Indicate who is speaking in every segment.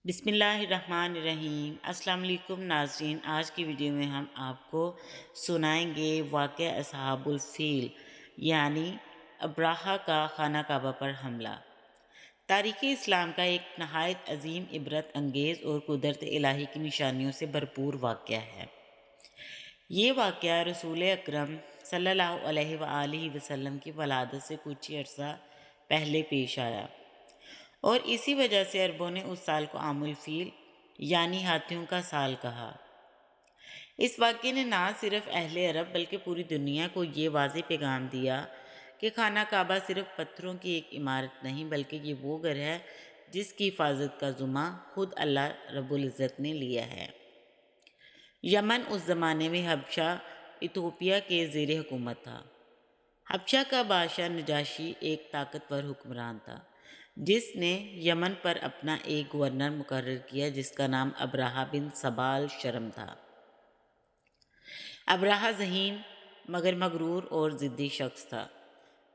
Speaker 1: بسم اللہ الرحمن الرحیم۔ السلام علیکم ناظرین، آج کی ویڈیو میں ہم آپ کو سنائیں گے واقعہ اصحاب الفیل یعنی ابراہہ کا خانہ کعبہ پر حملہ۔ تاریخ اسلام کا ایک نہایت عظیم، عبرت انگیز اور قدرت الہی کی نشانیوں سے بھرپور واقعہ ہے۔ یہ واقعہ رسول اکرم صلی اللہ علیہ وآلہ وسلم کی ولادت سے کچھ ہی عرصہ پہلے پیش آیا، اور اسی وجہ سے عربوں نے اس سال کو عام الفیل یعنی ہاتھیوں کا سال کہا۔ اس واقعے نے نہ صرف اہل عرب بلکہ پوری دنیا کو یہ واضح پیغام دیا کہ خانہ کعبہ صرف پتھروں کی ایک عمارت نہیں بلکہ یہ وہ گھر ہے جس کی حفاظت کا ذمہ خود اللہ رب العزت نے لیا ہے۔ یمن اس زمانے میں حبشہ ایتھوپیا کے زیر حکومت تھا۔ حبشہ کا بادشاہ نجاشی ایک طاقتور حکمران تھا جس نے یمن پر اپنا ایک گورنر مقرر کیا جس کا نام ابرہہ بن سبال شرم تھا۔ ابرہہ ذہین مگر مغرور اور ضدی شخص تھا۔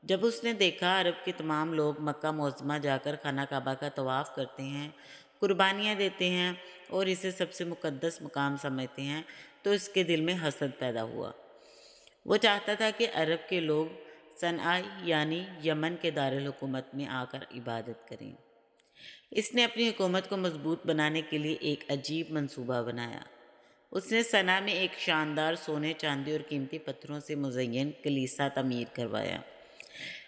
Speaker 1: جب اس نے دیکھا عرب کے تمام لوگ مکہ معظمہ جا کر خانہ کعبہ کا طواف کرتے ہیں، قربانیاں دیتے ہیں اور اسے سب سے مقدس مقام سمجھتے ہیں، تو اس کے دل میں حسد پیدا ہوا۔ وہ چاہتا تھا کہ عرب کے لوگ صنعاء یعنی یمن کے دارالحکومت میں آ کر عبادت کریں۔ اس نے اپنی حکومت کو مضبوط بنانے کے لیے ایک عجیب منصوبہ بنایا۔ اس نے صنعاء میں ایک شاندار سونے، چاندی اور قیمتی پتھروں سے مزین کلیسا تعمیر کروایا۔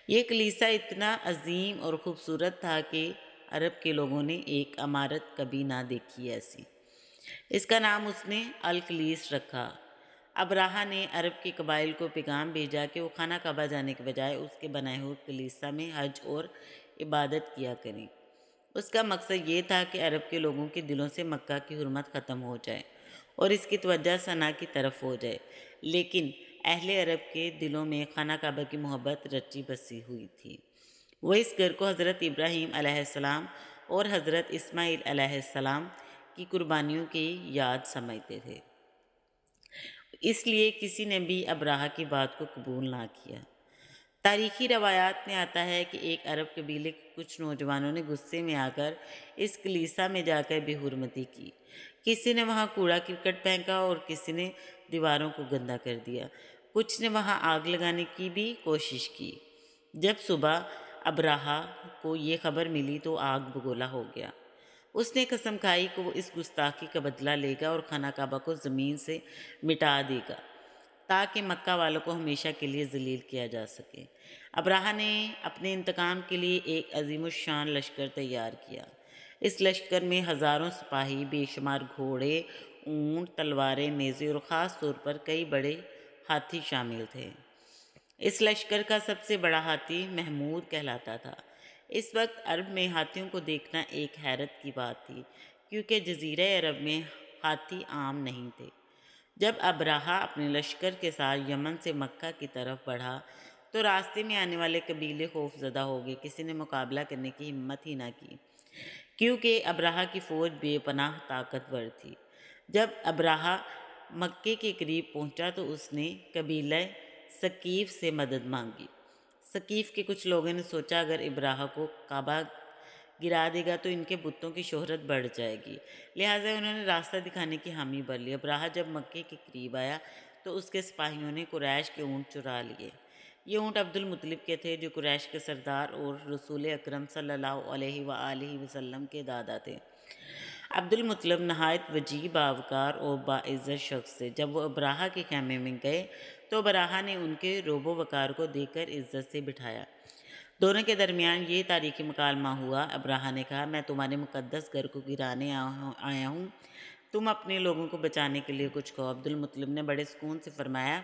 Speaker 1: یہ کلیسا اتنا عظیم اور خوبصورت تھا کہ عرب کے لوگوں نے ایک عمارت کبھی نہ دیکھی ایسی۔ اس کا نام اس نے الکلیس رکھا۔ ابرہہ نے عرب کے قبائل کو پیغام بھیجا کہ وہ خانہ کعبہ جانے کے بجائے اس کے بنائے ہوئے کلیسا میں حج اور عبادت کیا کریں۔ اس کا مقصد یہ تھا کہ عرب کے لوگوں کے دلوں سے مکہ کی حرمت ختم ہو جائے اور اس کی توجہ صنعاء کی طرف ہو جائے، لیکن اہل عرب کے دلوں میں خانہ کعبہ کی محبت رچی بسی ہوئی تھی۔ وہ اس گھر کو حضرت ابراہیم علیہ السلام اور حضرت اسماعیل علیہ السلام کی قربانیوں کی یاد سمجھتے تھے، اس لیے کسی نے بھی ابرہہ کی بات کو قبول نہ کیا۔ تاریخی روایات میں آتا ہے کہ ایک عرب قبیلے کے کچھ نوجوانوں نے غصے میں آ کر اس کلیسا میں جا کر بے حرمتی کی۔ کسی نے وہاں کوڑا کرکٹ پھینکا اور کسی نے دیواروں کو گندا کر دیا۔ کچھ نے وہاں آگ لگانے کی بھی کوشش کی۔ جب صبح ابرہہ کو یہ خبر ملی تو آگ بگولا ہو گیا۔ اس نے قسم کھائی کہ وہ اس گستاخی کا بدلہ لے گا اور خانہ کعبہ کو زمین سے مٹا دے گا تاکہ مکہ والوں کو ہمیشہ کے لیے ذلیل کیا جا سکے۔ ابرہہ نے اپنے انتقام کے لیے ایک عظیم الشان لشکر تیار کیا۔ اس لشکر میں ہزاروں سپاہی، بے شمار گھوڑے، اونٹ، تلواریں، نیزے اور خاص طور پر کئی بڑے ہاتھی شامل تھے۔ اس لشکر کا سب سے بڑا ہاتھی محمود کہلاتا تھا۔ اس وقت عرب میں ہاتھیوں کو دیکھنا ایک حیرت کی بات تھی، کیونکہ جزیرہ عرب میں ہاتھی عام نہیں تھے۔ جب ابرہہ اپنے لشکر کے ساتھ یمن سے مکہ کی طرف بڑھا تو راستے میں آنے والے قبیلے خوف زدہ ہو گئے۔ کسی نے مقابلہ کرنے کی ہمت ہی نہ کی، کیونکہ ابرہہ کی فوج بے پناہ طاقتور تھی۔ جب ابرہہ مکے کے قریب پہنچا تو اس نے قبیلہ ثقیف سے مدد مانگی۔ ثقیف کے کچھ لوگوں نے سوچا اگر ابرہہ کو کعبہ گرا دے گا تو ان کے بتوں کی شہرت بڑھ جائے گی، لہٰذا انہوں نے راستہ دکھانے کی حامی بھر لی۔ ابرہہ جب مکے کے قریب آیا تو اس کے سپاہیوں نے قریش کے اونٹ چرا لیے۔ یہ اونٹ عبد المطلب کے تھے جو قریش کے سردار اور رسول اکرم صلی اللہ علیہ وآلہ وسلم کے دادا تھے۔ عبد المطلب نہایت وجیح، باوقار اور باعزت شخص تھے۔ جب وہ ابرہہ کے خیمے میں گئے تو ابرہہ نے ان کے روب و وقار کو دیکھ کر عزت سے بٹھایا۔ دونوں کے درمیان یہ تاریخی مکالمہ ہوا۔ ابرہہ نے کہا، میں تمہارے مقدس گھر کو گرانے آیا ہوں، تم اپنے لوگوں کو بچانے کے لیے کچھ کہو۔ عبد المطلب نے بڑے سکون سے فرمایا،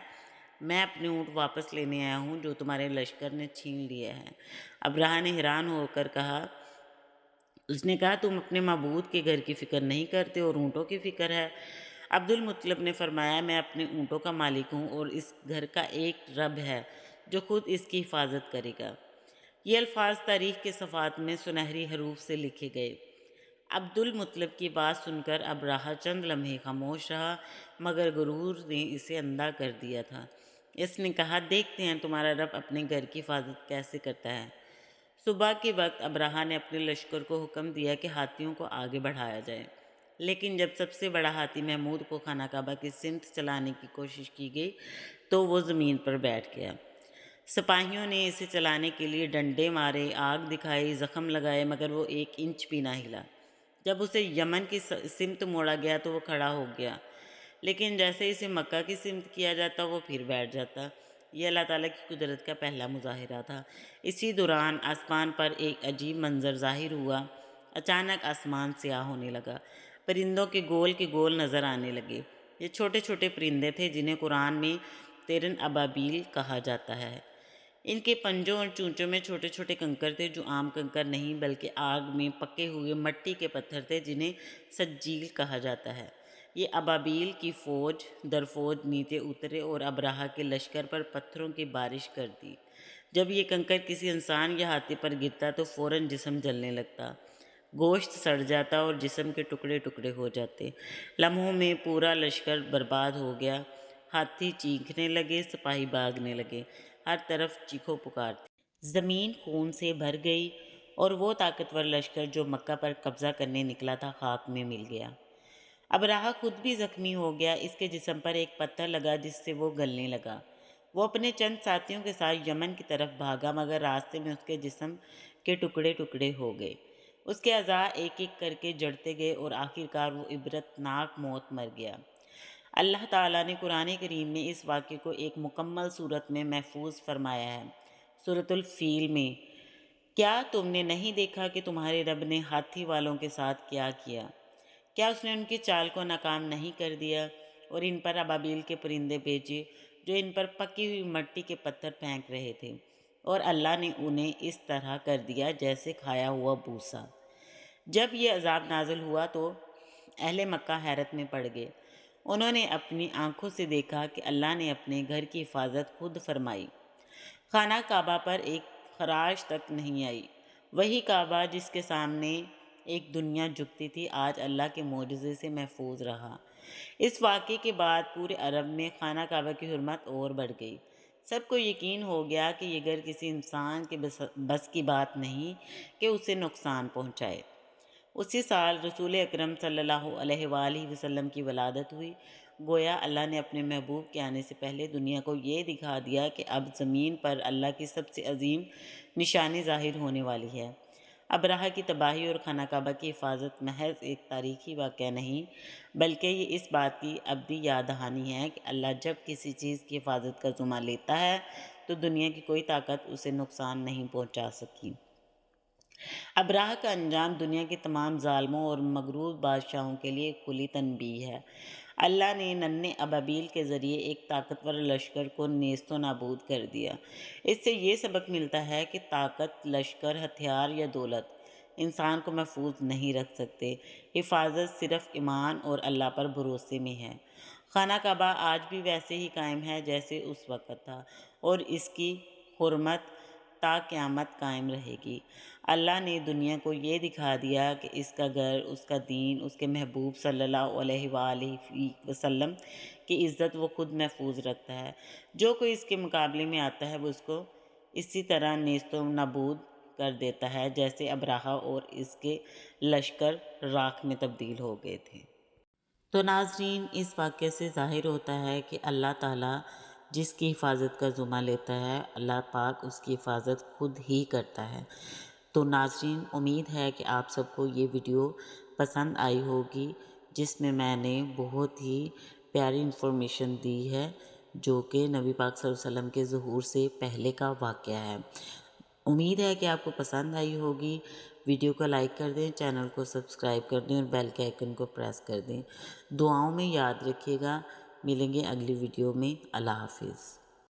Speaker 1: میں اپنے اونٹ واپس لینے آیا ہوں جو تمہارے لشکر نے چھین لیے ہیں۔ ابرہہ نے حیران ہو کر کہا، اس نے کہا، تم اپنے معبود کے گھر کی فکر نہیں کرتے اور اونٹوں کی فکر ہے؟ عبد المطلب نے فرمایا، میں اپنے اونٹوں کا مالک ہوں اور اس گھر کا ایک رب ہے جو خود اس کی حفاظت کرے گا۔ یہ الفاظ تاریخ کے صفحات میں سنہری حروف سے لکھے گئے۔ عبد المطلب کی بات سن کر ابرہہ چند لمحے خاموش رہا، مگر غرور نے اسے اندھا کر دیا تھا۔ اس نے کہا، دیکھتے ہیں تمہارا رب اپنے گھر کی حفاظت کیسے کرتا ہے۔ صبح کے وقت ابرہہ نے اپنے لشکر کو حکم دیا کہ ہاتھیوں کو آگے بڑھایا جائے، لیکن جب سب سے بڑا ہاتھی محمود کو خانہ کعبہ کی سمت چلانے کی کوشش کی گئی تو وہ زمین پر بیٹھ گیا۔ سپاہیوں نے اسے چلانے کے لیے ڈنڈے مارے، آگ دکھائی، زخم لگائے، مگر وہ 1 انچ بھی نہ ہلا۔ جب اسے یمن کی سمت موڑا گیا تو وہ کھڑا ہو گیا، لیکن جیسے اسے مکہ کی سمت کیا جاتا وہ پھر بیٹھ جاتا۔ یہ اللہ تعالیٰ کی قدرت کا پہلا مظاہرہ تھا۔ اسی دوران آسمان پر ایک عجیب منظر ظاہر ہوا۔ اچانک آسمان سیاہ ہونے لگا، پرندوں کے گول نظر آنے لگے۔ یہ چھوٹے چھوٹے پرندے تھے جنہیں قرآن میں طیرن ابابیل کہا جاتا ہے۔ ان کے پنجوں اور چونچوں میں چھوٹے چھوٹے کنکر تھے جو عام کنکر نہیں بلکہ آگ میں پکے ہوئے مٹی کے پتھر تھے جنہیں سجیل کہا جاتا ہے۔ یہ ابابیل کی فوج در فوج نیچے اترے اور ابرہہ کے لشکر پر پتھروں کی بارش کر دی۔ جب یہ کنکر کسی انسان یا ہاتھی پر گرتا تو فوراً جسم جلنے لگتا، گوشت سڑ جاتا اور جسم کے ٹکڑے ٹکڑے ہو جاتے۔ لمحوں میں پورا لشکر برباد ہو گیا۔ ہاتھی چیخنے لگے، سپاہی بھاگنے لگے، ہر طرف چیخو پکار تھی۔ زمین خون سے بھر گئی اور وہ طاقتور لشکر جو مکہ پر قبضہ کرنے نکلا تھا خاک میں مل گیا۔ ابرہہ خود بھی زخمی ہو گیا، اس کے جسم پر ایک پتھر لگا جس سے وہ گلنے لگا۔ وہ اپنے چند ساتھیوں کے ساتھ یمن کی طرف بھاگا، مگر راستے میں اس کے جسم کے ٹکڑے ٹکڑے ہو گئے۔ اس کے اعضاء ایک ایک کر کے جڑتے گئے اور آخرکار وہ عبرتناک موت مر گیا۔ اللہ تعالیٰ نے قرآن کریم میں اس واقعے کو ایک مکمل صورت میں محفوظ فرمایا ہے۔ سورۃ الفیل میں، کیا تم نے نہیں دیکھا کہ تمہارے رب نے ہاتھی والوں کے ساتھ کیا کیا؟ کیا اس نے ان کی چال کو ناکام نہیں کر دیا اور ان پر ابابیل کے پرندے بھیجے جو ان پر پکی ہوئی مٹی کے پتھر پھینک رہے تھے، اور اللہ نے انہیں اس طرح کر دیا جیسے کھایا ہوا بھوسا۔ جب یہ عذاب نازل ہوا تو اہل مکہ حیرت میں پڑ گئے۔ انہوں نے اپنی آنکھوں سے دیکھا کہ اللہ نے اپنے گھر کی حفاظت خود فرمائی۔ خانہ کعبہ پر ایک خراش تک نہیں آئی۔ وہی کعبہ جس کے سامنے ایک دنیا جھکتی تھی آج اللہ کے معجزے سے محفوظ رہا۔ اس واقعے کے بعد پورے عرب میں خانہ کعبہ کی حرمت اور بڑھ گئی۔ سب کو یقین ہو گیا کہ یہ گھر کسی انسان کے بس کی بات نہیں کہ اسے نقصان پہنچائے۔ اسی سال رسول اکرم صلی اللہ علیہ وآلہ وسلم کی ولادت ہوئی۔ گویا اللہ نے اپنے محبوب کے آنے سے پہلے دنیا کو یہ دکھا دیا کہ اب زمین پر اللہ کی سب سے عظیم نشانی ظاہر ہونے والی ہے۔ ابرہہ کی تباہی اور خانہ کعبہ کی حفاظت محض ایک تاریخی واقعہ نہیں بلکہ یہ اس بات کی ابدی یاد دہانی ہے کہ اللہ جب کسی چیز کی حفاظت کا ذمہ لیتا ہے تو دنیا کی کوئی طاقت اسے نقصان نہیں پہنچا سکی۔ ابرہہ کا انجام دنیا کے تمام ظالموں اور مغرور بادشاہوں کے لیے کھلی تنبیہ ہے۔ اللہ نے ننھے ابابیل کے ذریعے ایک طاقتور لشکر کو نیست و نابود کر دیا۔ اس سے یہ سبق ملتا ہے کہ طاقت، لشکر، ہتھیار یا دولت انسان کو محفوظ نہیں رکھ سکتے۔ حفاظت صرف ایمان اور اللہ پر بھروسے میں ہے۔ خانہ کعبہ آج بھی ویسے ہی قائم ہے جیسے اس وقت تھا، اور اس کی حرمت تا قیامت قائم رہے گی۔ اللہ نے دنیا کو یہ دکھا دیا کہ اس کا گھر، اس کا دین، اس کے محبوب صلی اللہ علیہ وآلہ وسلم کی عزت وہ خود محفوظ رکھتا ہے۔ جو کوئی اس کے مقابلے میں آتا ہے وہ اس کو اسی طرح نیست و نابود کر دیتا ہے جیسے ابرہہ اور اس کے لشکر راکھ میں تبدیل ہو گئے تھے۔ تو ناظرین، اس واقعے سے ظاہر ہوتا ہے کہ اللہ تعالیٰ جس کی حفاظت کا ذمہ لیتا ہے اللہ پاک اس کی حفاظت خود ہی کرتا ہے۔ تو ناظرین، امید ہے کہ آپ سب کو یہ ویڈیو پسند آئی ہوگی جس میں میں نے بہت ہی پیاری انفارمیشن دی ہے جو کہ نبی پاک صلی اللہ علیہ وسلم کے ظہور سے پہلے کا واقعہ ہے۔ امید ہے کہ آپ کو پسند آئی ہوگی۔ ویڈیو کو لائک کر دیں، چینل کو سبسکرائب کر دیں اور بیل کے آئیکن کو پریس کر دیں۔ دعاؤں میں یاد رکھیے گا۔ ملیں گے اگلی ویڈیو میں۔ اللہ حافظ۔